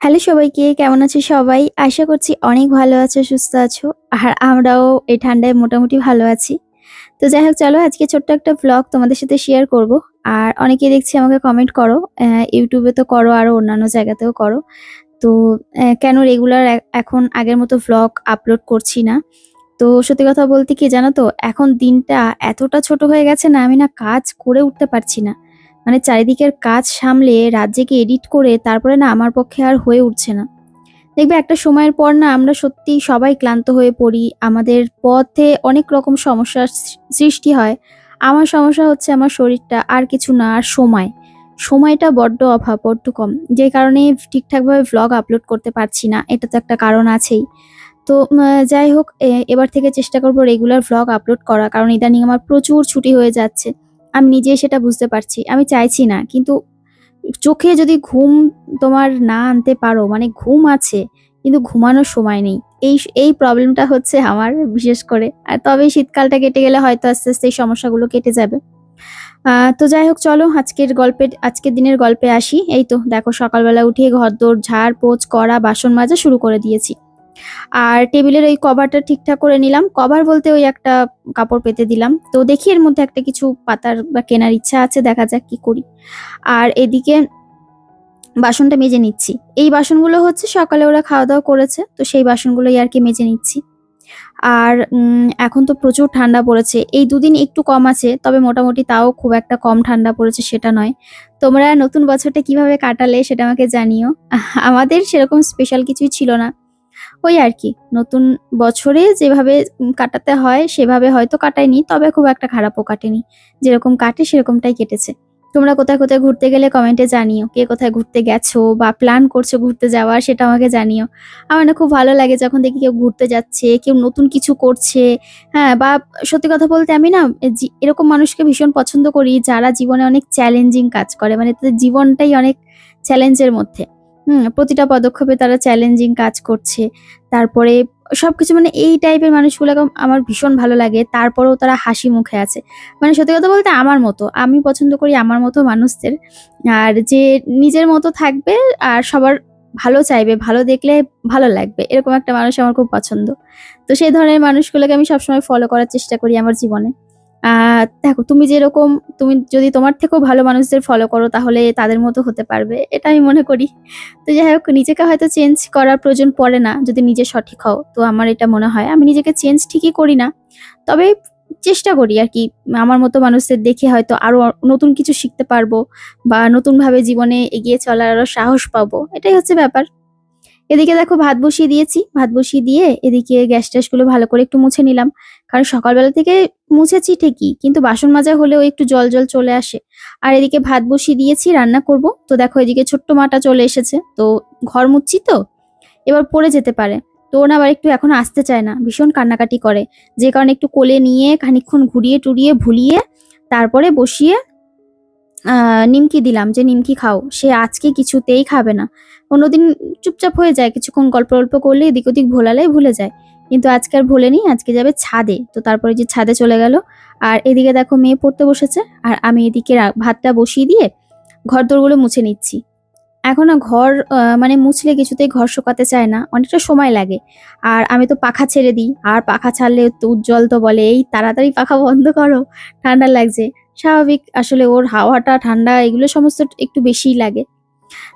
Hello সবাইকে, কেমন আছো সবাই? আশা করছি অনেক ভালো আছো, সুস্থ আছো। আর আমরাও এই ঠান্ডায় মোটামুটি ভালো আছি। তো যাই হোক চলো আজকে ছোট্ট একটা ভ্লগ তোমাদের সাথে শেয়ার করব। আর অনেকেই দেখছি আমাকে কমেন্ট করো। YouTube এ তো করো আরো অন্যান্য জায়গাতেও করো। তো কেন রেগুলার এখন আগের মতো ভ্লগ আপলোড করছি না। তো সত্যি কথা বলতে কি জানো তো, এখন দিনটা এতটা ছোট হয়ে গেছে না, আমি না কাজ করে উঠতে পারছি না। মানে চারিদিকের কাজ সামলে রাত জেগে এডিট করে তারপরে না আমার পক্ষে আর হয়ে উঠছে না। দেখবে একটা সময়ের পর না আমরা সত্যিই সবাই ক্লান্ত হয়ে পড়ি। আমাদের পথে অনেক রকম সমস্যার সৃষ্টি হয়। আমার সমস্যা হচ্ছে আমার শরীরটা, আর কিছু না। আর সময়। সময়টা বড্ড অভাব, বড্ড কম। যে কারণে ঠিকঠাকভাবে ভ্লগ আপলোড করতে পারছি না। এটা তো একটা কারণ আছেই। তো যাই হোক এবার থেকে চেষ্টা করব রেগুলার ভ্লগ আপলোড করা। কারণ ইদানিং আমার প্রচুর ছুটি হয়ে যাচ্ছে। আমি নিজেই সেটা বুঝতে পারছি। আমি চাইছি না। কিন্তু চোখে যদি ঘুম তোমার না আনতে পারো, মানে ঘুম আছে কিন্তু ঘুমানোর সময় নেই। এই প্রবলেমটা হচ্ছে আমার বিশেষ করে। আর তবে শীতকালটা কেটে গেলে হয়তো আস্তে, আস্তে এই সমস্যাগুলো কেটে যাবে। তো যাই হোক চলো আজকের দিনের গল্পে আসি। এই তো দেখো সকালবেলা উঠে ঘরদোর ঝাড়, পোছ করা, বাসন মাজা শুরু করে দিয়েছি। আর টেবিলের ওই কভারটা ঠিকঠাক করে নিলাম। কভার বলতে ওই একটা কাপড় পেতে দিলাম। তো দেখি এর মধ্যে একটা কিছু পাতার বা কেনার ইচ্ছা আছে, দেখা যাক কি করি। আর এদিকে বাসনটা মেজে নিচ্ছি। এই বাসনগুলো হচ্ছে সকালে ওরা খাওয়া-দাওয়া করেছে। তো সেই বাসনগুলোই আরকি মেজে নিচ্ছি। আর এখন তো প্রচুর ঠান্ডা পড়েছে। এই ২ দিন একটু কম আছে। তবে মোটামুটি তাও খুব একটা কম ঠান্ডা পড়েছে সেটা নয়। তোমরা নতুন বছরটা কিভাবে কাটালে সেটা আমাকে জানিও। আমাদের সেরকম স্পেশাল কিছুই ছিল না। ওই আরকি নতুন বছরে যেভাবে কাটাতে হয় সেভাবে হয়তো কাটাইনি। তবে খুব একটা খারাপও কাটেনি। যেরকম কাটে সেরকমটাই কেটেছে। তোমরা কোথায়, কোথায় ঘুরতে গেলে কমেন্টে জানিও। কে কোথায় ঘুরতে গেছো বা প্ল্যান করছো ঘুরতে যাওয়ার সেটা আমাকে জানিও। আমার না খুব ভালো লাগে যখন দেখি কেউ ঘুরতে যাচ্ছে, কেউ নতুন কিছু করছে। হ্যাঁ, বা সত্যি কথা বলতে আমি না এরকম মানুষকে ভীষণ পছন্দ করি যারা জীবনে অনেক চ্যালেঞ্জিং কাজ করে। মানে তাদের জীবনটাই অনেক চ্যালেঞ্জের মধ্যে। প্রতিটা পদক্ষেপে তারা চ্যালেঞ্জিং কাজ করছে। তারপরে সবকিছু মানে এই টাইপের মানুষগুলোকে আমার ভীষণ ভালো লাগে। তারপরেও তারা হাসি মুখে আছে। মানে সত্যি কথা বলতে আমার মতো। আমি পছন্দ করি আমার মতো মানুষদের। আর যে নিজের মতো থাকবে আর সবার ভালো চাইবে, ভালো দেখলে ভালো লাগবে। এরকম একটা মানুষ আমার খুব পছন্দ। তো সেই ধরনের মানুষগুলোকে আমি সবসময় ফলো করার চেষ্টা করি আমার জীবনে। আ দেখো তুমি যদি তোমার থেকেও ভালো মানুষদের ফলো করো তাহলে তাদের মতো হতে পারবে। এটা আমি মনে করি। তো যাই হোক নিজেকে হয়তো চেঞ্জ করার প্রয়োজন পড়ে না যদি নিজে সঠিক হও। তো আমার এটা মনে হয়। আমি নিজেকে চেঞ্জ ঠিকই করি না। তবে চেষ্টা করি আরকি আমার মতো মানুষদের দেখে হয়তো আরো নতুন কিছু শিখতে পারবো বা নতুনভাবে জীবনে এগিয়ে চলার আরো সাহস পাবো। এটাই হচ্ছে ব্যাপার। এদিকে দেখো ভাত বসিয়ে দিয়েছি। ভাত বসিয়ে দিয়ে এদিকে গ্যাস-ট্যাসগুলো ভালো করে একটু মুছে নিলাম। কারণ সকালবেলা থেকে মুছেছি ঠিকই, কিন্তু বাসন মাজা হলেও একটু জল, জল চলে আসে। আর এদিকে ভাত বসিয়ে দিয়েছি, রান্না করব। তো দেখো এদিকে ছোট্ট মাটা চলে এসেছে। তো ঘর মুছছি তো, এবার পড়ে যেতে পারে। তো ও না আবার একটু এখনো আসতে চায় না। ভীষণ কান্নাকাটি করে। যে কারণে একটু কোলে নিয়ে খানিকক্ষণ ঘুরিয়ে-টুরিয়ে ভুলিয়ে তারপরে বসিয়ে আ নিমকি দিলাম যে, "নিমকি খাও।" সে আজকে কিছুতেই খাবে না। অন্যদিন চুপচাপ হয়ে যায়। কিছুক্ষণ গল্প-টল্প করলে এদিক ওদিক ভোলালে ভুলে যায়। কিন্তু আজকে আর ভোলেনি। আজকে যাবে ছাদে। তো তারপরে যে ছাদে চলে গেল। আর এদিকে দেখো মেয়ে পড়তে বসেছে। আর আমি এদিকে ভাতটা বসিয়ে দিয়ে ঘরদোরগুলো মুছে নিচ্ছি। এখন না ঘর মানে মুছলে কিছুতেই ঘর শুকাতে চায় না। অনেকটা সময় লাগে। আর আমি তো পাখা ছেড়ে দিই। আর পাখা ছাড়লে তো উজ্জ্বল তো বলে, "এই তাড়াতাড়ি পাখা বন্ধ করো, ঠান্ডা লাগছে।" স্বাভাবিক আসলে ওর হাওয়াটা ঠান্ডা এগুলো সমস্ত একটু বেশিই লাগে।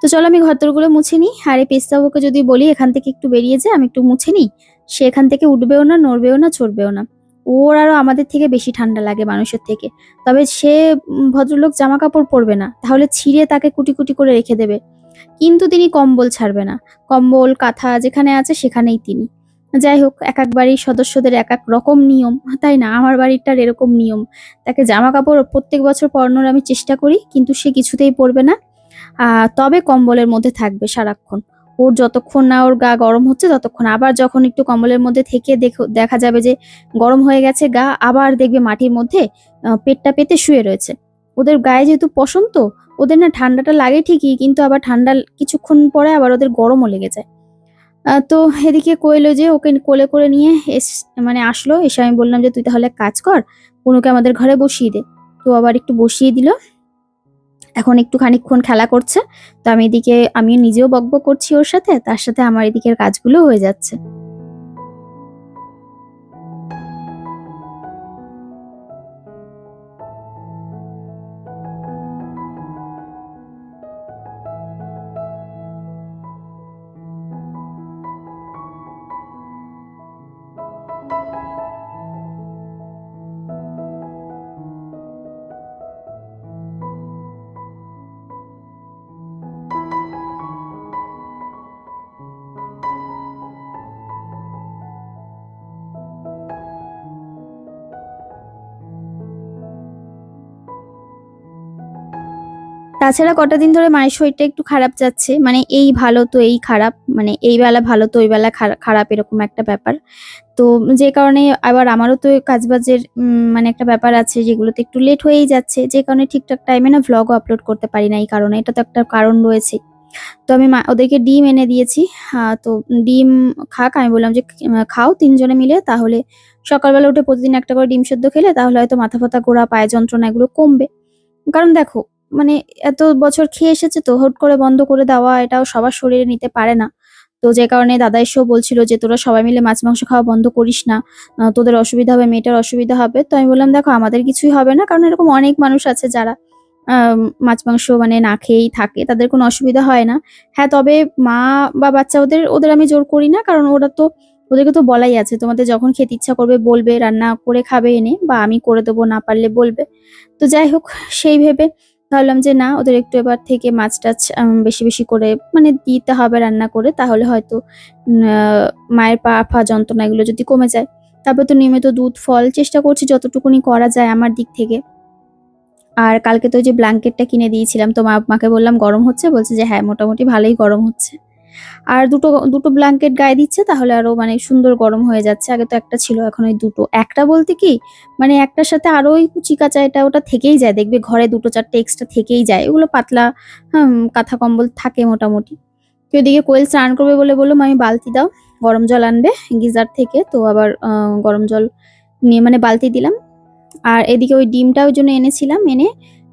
তো চলো আমি ঘরদোরগুলো মুছে নিই। আর এই পেস্তাবুকে যদি বলি এখান থেকে একটু বেরিয়ে যা, আমি একটু মুছে নিই। সে এখান থেকে উঠবেও না, নড়বেও না, চড়বেও না। ওর আরো আমাদের থেকে বেশি ঠান্ডা লাগে মানুষের থেকে। তবে সে ভদ্রলোক জামাকাপড় পরবে না। তাহলে ছিঁড়ে তাকে কুটি, কুটি করে রেখে দেবে। কিন্তু তিনি কম্বল ছাড়বে না। কম্বল, কাঁথা যেখানে আছে সেখানেই তিনি। যাই হোক একেক বাড়ির সদস্যদের একেক রকম নিয়ম, তাই না? আমার বাড়িরটার এরকম নিয়ম। তাকে জামাকাপড় প্রত্যেক বছর পরানোর আমি চেষ্টা করি, কিন্তু সে কিছুতেই পরবে না। আ তবে কম্বলের মধ্যে থাকবে সারাক্ষণ। ওর যতক্ষণ না ওর গা গরম হচ্ছে ততক্ষণ। আবার যখন একটু কম্বলের মধ্যে থেকে দেখা যাবে যে গরম হয়ে গেছে গা, আবার দেখবে মাটির মধ্যে পেটটা পেতে শুয়ে রয়েছে। ওদের গায়ে যেহেতু পশম তো, ওদের না ঠান্ডাটা লাগে ঠিকই, কিন্তু আবার ঠান্ডা কিছুক্ষণ পরে আবার ওদের গরমও লেগে যায়। তো এদিকে কইলো যে ওকে কোলে করে নিয়ে মানে আসলো। এসে আমি বললাম যে, "তুই তাহলে এক কাজ কর, পুনুকে আমাদের ঘরে বসিয়ে দে।" তো আবার একটু বসিয়ে দিল। এখন একটু খানিকক্ষণ খেলা করছে। তো আমি নিজেও বকবক করছি ওর সাথে, তার সাথে আমার এদিকের কাজগুলো হয়ে যাচ্ছে। তাছাড়া কটা দিন ধরে মায়ের শরীরটা একটু খারাপ যাচ্ছে। মানে এই ভালো তো এই খারাপ। মানে এই বেলা ভালো তো ওই বেলা খারাপ এরকম একটা ব্যাপার। তো যে কারণে আবার আমারও তো কাজবাজের মানে একটা ব্যাপার আছে যেগুলোতে একটু লেট হয়েই যাচ্ছে। যে কারণে ঠিকঠাক টাইমে না ভ্লগও আপলোড করতে পারি না এই কারণে। এটা তো একটা কারণ রয়েছে। তো আমি ওদেরকে ডিম এনে দিয়েছি। তো ডিম খাক। আমি বললাম যে, খাও ৩ জনে মিলে, তাহলে সকালবেলা উঠে প্রতিদিন একটা করে ডিম সেদ্ধ খেলে তাহলে হয়তো মাথা ব্যথা, গোড়া, পায়ে যন্ত্রণা এগুলো কমবে।" কারণ দেখো, মানে এত বছর খেয়ে এসেছে তো হুট করে বন্ধ করে দেওয়া এটাও সবার শরীরে নিতে পারে না। তো যে কারণে দাদা এসেও বলছিল যে, "তোরা সবাই মিলে মাছ মাংস খাওয়া বন্ধ করিস না। তোদের অসুবিধা হবে, মেয়েটার অসুবিধা হবে।" তো আমি বললাম, "দেখো, আমাদের কিছুই হবে না। কারণ এরকম অনেক মানুষ আছে যারা মাছ মাংস মানে না খেয়েই থাকে। তাদের কোনো অসুবিধা হয় না। হ্যাঁ, তবে মা বা বাচ্চা ওদের আমি জোর করি না। কারণ ওদেরকে তো বলাই আছে, তোমাদের যখন খেতে ইচ্ছা করবে বলবে, রান্না করে খাবে এনে, বা আমি করে দেবো, না পারলে বলবে।" তো যাই হোক, সেই ভেবে ভাবলাম যে না, ওদের একটু এবার থেকে মাছ-টাছ বেশি, বেশি করে মানে দিতে হবে রান্না করে। তাহলে হয়তো উম আ মায়ের পা-ফা যন্ত্রণা এগুলো যদি কমে যায়। তারপর তো নিয়মিত দুধ, ফল চেষ্টা করছি যতটুকুনি করা যায় আমার দিক থেকে। আর কালকে তো ওই যে ব্ল্যাঙ্কেটটা কিনে দিয়েছিলাম, তো মাকে বললাম, "গরম হচ্ছে?" বলছে যে, "হ্যাঁ, মোটামুটি ভালোই গরম হচ্ছে।" আর দুটো ব্ল্যাঙ্কেট গায়ে দিচ্ছে, তাহলে আরো মানে সুন্দর গরম হয়ে যাচ্ছে। আগে তো একটা ছিল, এখন ওই দুটো। একটা বলতে কি, মানে একটার সাথে আরো ওই কুচি-কাঁচা এটা ওটা থেকেই যায়। দেখবে ঘরে ২ টো ৪ টে এক্সট্রা থেকেই যায়। এগুলো পাতলা কাঁথা কম্বল থাকে মোটামুটি। তো এদিকে কোয়েল স্নান করবে বলে বলল, "মামি বালতি দাও।" গরম জল আনবে গিজার থেকে। তো আবার গরম জল নিয়ে মানে বালতি দিলাম। আর এদিকে ওই ডিমটা ওই জন্য এনেছিলাম, এনে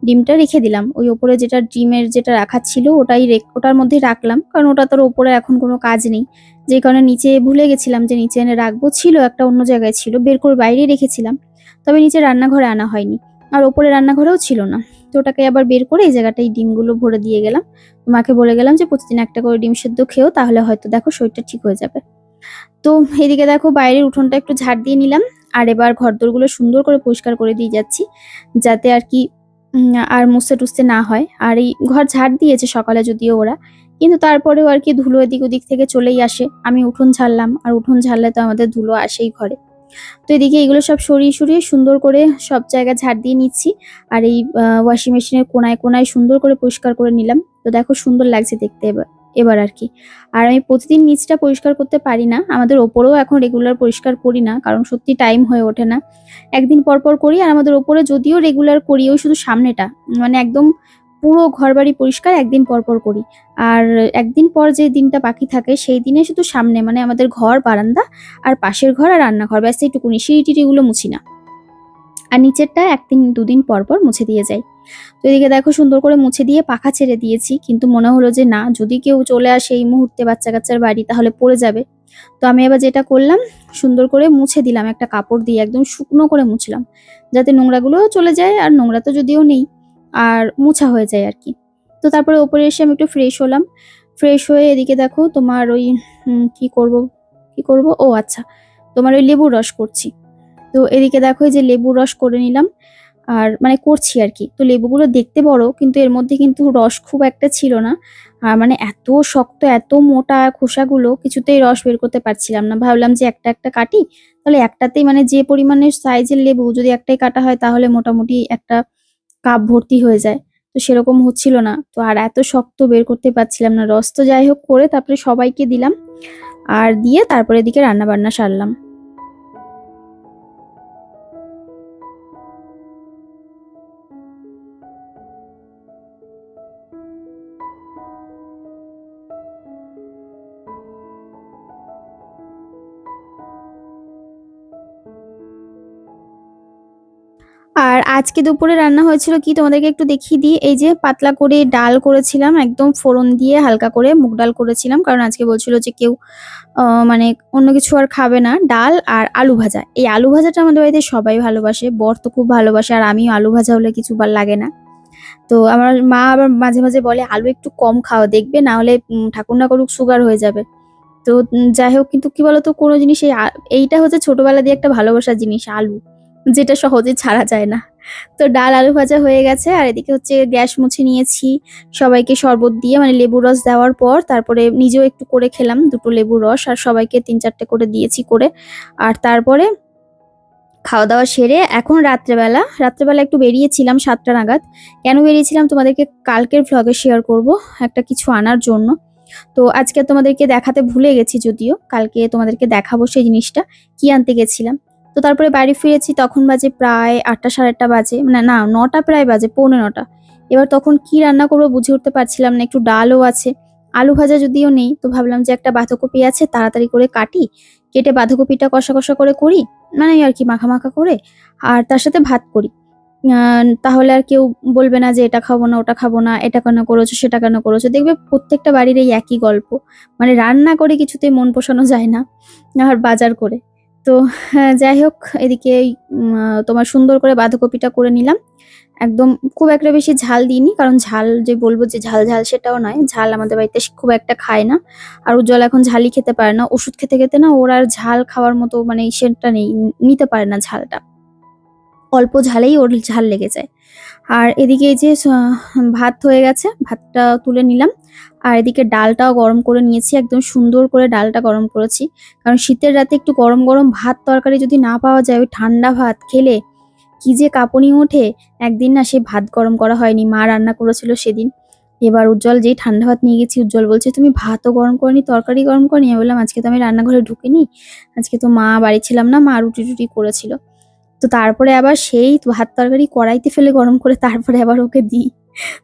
ডিমটা রেখে দিলাম। ওই ওপরে ডিমের যেটা রাখার ছিল ওটার মধ্যেই রাখলাম। কারণ ওটা তোর ওপরে এখন কোনো কাজ নেই। যে কারণে নিচে ভুলে গেছিলাম যে নিচে এনে রাখবো। ছিল একটা অন্য জায়গায় ছিল। বের করে বাইরেই রেখেছিলাম। তবে নিচে রান্নাঘরে আনা হয়নি। আর ওপরে রান্নাঘরেও ছিল না। তো ওটাকে আবার বের করে এই জায়গাটায় ডিমগুলো ভরে দিয়ে গেলাম। মাকে বলে গেলাম যে, "প্রতিদিন একটা করে ডিম সেদ্ধ খেও, তাহলে হয়তো দেখো শরীরটা ঠিক হয়ে যাবে।" তো এদিকে দেখো, বাইরের উঠোনটা একটু ঝাড় দিয়ে নিলাম। আর এবার ঘরদোরগুলো সুন্দর করে পরিষ্কার করে দিয়ে যাচ্ছি। যাতে আরকি আর মুছতে-টুছতে না হয়। আর এই ঘর ঝাড় দিয়েছে সকালে যদিও ওরা। কিন্তু তারপরেও আরকি ধুলো এদিক ওদিক থেকে চলেই আসে। আমি উঠোন ঝাড়লাম, আর উঠোন ঝাড়লে তো আমাদের ধুলো আসেই ঘরে। তো এদিকে এগুলো সব সরিয়ে সুন্দর করে সব জায়গা ঝাড় দিয়ে নিচ্ছি। আর এই ওয়াশিং মেশিনের কোণায় সুন্দর করে পরিষ্কার করে নিলাম। তো দেখো, সুন্দর লাগছে দেখতে এবার আরকি। আর আমি প্রতিদিন নিচটা পরিষ্কার করতে পারি না। আমাদের ওপরেও এখন রেগুলার পরিষ্কার করি না। কারণ সত্যি টাইম হয়ে ওঠে না। একদিন পর করি। আর আমাদের ওপরে যদিও রেগুলার করি, ওই শুধু সামনেটা। মানে একদম পুরো ঘরবাড়ি পরিষ্কার একদিন পর করি। আর একদিন পর যে দিনটা বাকি থাকে সেই দিনে শুধু সামনে, মানে আমাদের ঘর, বারান্দা আর পাশের ঘর আর রান্নাঘর, ব্যাস এইটুকুনি। সিঁড়ি-টিড়িগুলো মুছি না। আর নিচেরটা ১ দিন ২ দিন পর মুছে দিয়ে যাই। তো এদিকে দেখো, সুন্দর করে মুছে দিয়ে পাখা ছেড়ে দিয়েছি। কিন্তু মনে হলো যে না, যদি কেউ চলে আসে এই মুহূর্তে বাচ্চা-কাচ্চার বাড়ি, তাহলে পড়ে যাবে। তো আমি এবার যেটা করলাম, সুন্দর করে মুছে দিলাম একটা কাপড় দিয়ে, একদম শুকনো করে মুছলাম। যাতে নোংরাগুলোও চলে যায়, আর নোংরা তো যদিও নেই, আর মোছা হয়ে যায় আরকি। তো তারপরে ওপরে এসে আমি একটু ফ্রেশ হলাম। ফ্রেশ হয়ে এদিকে দেখো তোমার ওই কি করব? ও আচ্ছা, তোমার ওই লেবুর রস করছি। তো এদিকে দেখো, এই যে লেবুর রস করে নিলাম। আর মানে করছি আরকি। তো লেবুগুলো দেখতে বড়, কিন্তু এর মধ্যে কিন্তু রস খুব একটা ছিল না। মানে এত শক্ত, এত মোটা খোসাগুলো, কিছুতেই রস বের করতে পারছিলাম না। ভাবলাম যে একটা কাটি, তাহলে একটাতেই মানে যে পরিমাণের সাইজের লেবু যদি একটাই কাটা হয়, তাহলে মোটামুটি একটা কাপ ভর্তি হয়ে যায়। তো সেরকম হচ্ছিল না। তো আর এত শক্ত বের করতে পারছিলাম না রস। তো যাই হোক, করে তারপরে সবাইকে দিলাম। আর দিয়ে তারপরে এদিকে রান্না-বান্না সারলাম। আর আজকে দুপুরে রান্না হয়েছিল কি তোমাদেরকে একটু দেখিয়ে দিই। এই যে পাতলা করে ডাল করেছিলাম, একদম ফোড়ন দিয়ে হালকা করে মুগ ডাল করেছিলাম, কারণ আজকে বলছিল যে কেউ মানে অন্য কিছু আর খাবে না। ডাল আর আলু ভাজা, এই আলু ভাজাটা আমাদের বাড়িতে সবাই ভালোবাসে, বর তো খুব ভালোবাসে, আর আমিও আলু ভাজা হলে কিছু বার লাগে না। তো আমার মা আবার মাঝে মাঝে বলে আলু একটু কম খাও, দেখবে না হলে ঠাকুর না করুক সুগার হয়ে যাবে। তো যাই হোক, কিন্তু কি বলতো, কোনো জিনিস এইটা হচ্ছে ছোটবেলা দিয়ে একটা ভালোবাসার জিনিস, আলু, যেটা সহজে ছাড়া যায় না। তো ডাল আলু ভাজা হয়ে গেছে, আর এদিকে হচ্ছে গ্যাস মুছে নিয়েছি সবাইকে শরবত দিয়ে, মানে লেবুর রস দেওয়ার পর তারপরে নিজেও একটু করে খেলাম, দুটো লেবুর রস, আর সবাইকে 3-4টে করে দিয়েছি করে। আর তারপরে খাওয়া দাওয়া সেরে এখন রাত্রেবেলা একটু বেরিয়েছিলাম 7টা নাগাদ। কেন বেরিয়েছিলাম তোমাদেরকে কালকের ভ্লগে শেয়ার করব, একটা কিছু আনার জন্য। তো আজকে তোমাদেরকে দেখাতে ভুলে গেছি, যদিও কালকে তোমাদেরকে দেখাবো সেই জিনিসটা কি আনতে গেছিলাম। তো তারপরে বাড়ি ফিরেছি, তখন বাজে প্রায় 8টা 8:30 বাজে, মানে না 9টা প্রায় বাজে, 9:45। এবার তখন কি রান্না করবো বুঝে উঠতে পারছিলাম না। একটু ডালও আছে, আলু ভাজা যদিও নেই, তো ভাবলাম যে একটা বাঁধাকপি আছে, তাড়াতাড়ি করে কাটি, কেটে বাঁধাকপিটা কষা কষা করে করি, মানে আর কি মাখা মাখা করে, আর তার সাথে ভাত করি। তাহলে আর কেউ বলবে না যে এটা খাবো না ওটা খাবো না, এটা কেন করেছো সেটা কেন করেছো। দেখবে প্রত্যেকটা বাড়ির এই একই গল্প, মানে রান্না করে কিছুতেই মন পোষানো যায় না, আর বাজার করে। তো যাই হোক, এদিকে তোমার সুন্দর করে বাঁধাকপিটা করে নিলাম। একদম খুব একটা বেশি ঝাল দিইনি, কারণ ঝাল যে বলবো যে ঝাল ঝাল সেটাও নয়, ঝাল আমাদের বাড়িতে খুব একটা খায় না। আর উজ্জ্বল এখন ঝালই খেতে পারে না, ওষুধ খেতে খেতে না ওর আর ঝাল খাওয়ার মতো মানে সেটা নেই, নিতে পারে না ঝালটা, অল্প ঝালেই ওর ঝাল লেগে যায়। আর এদিকে এই যে ভাত হয়ে গেছে, ভাতটা তুলে নিলাম। আর এদিকে ডালটাও গরম করে নিয়েছি, একদম সুন্দর করে ডালটা গরম করেছি, কারণ শীতের রাতে একটু গরম গরম ভাত তরকারি যদি না পাওয়া যায়, ওই ঠান্ডা ভাত খেলে কি যে কাঁপুনি ওঠে। একদিন না সে ভাত গরম করা হয়নি, মা রান্না করেছিল সেদিন। এবার উজ্জ্বল যেই ঠান্ডা ভাত নিয়ে গেছি, উজ্জ্বল বলছে তুমি ভাতও গরম করনি, তরকারি গরম করনি। আমি বললাম আজকে তো আমি রান্নাঘরে ঢুকিনি, আজকে তো মা বাড়ি ছিলাম না, মা রুটি টুটি করেছিল। তো তারপরে আবার সেই ভাত তরকারি কড়াইতে ফেলে গরম করে তারপরে আবার ওকে দিই।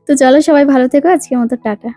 তো চলো সবাই ভালো থেকো, আজকের মতো টাটা।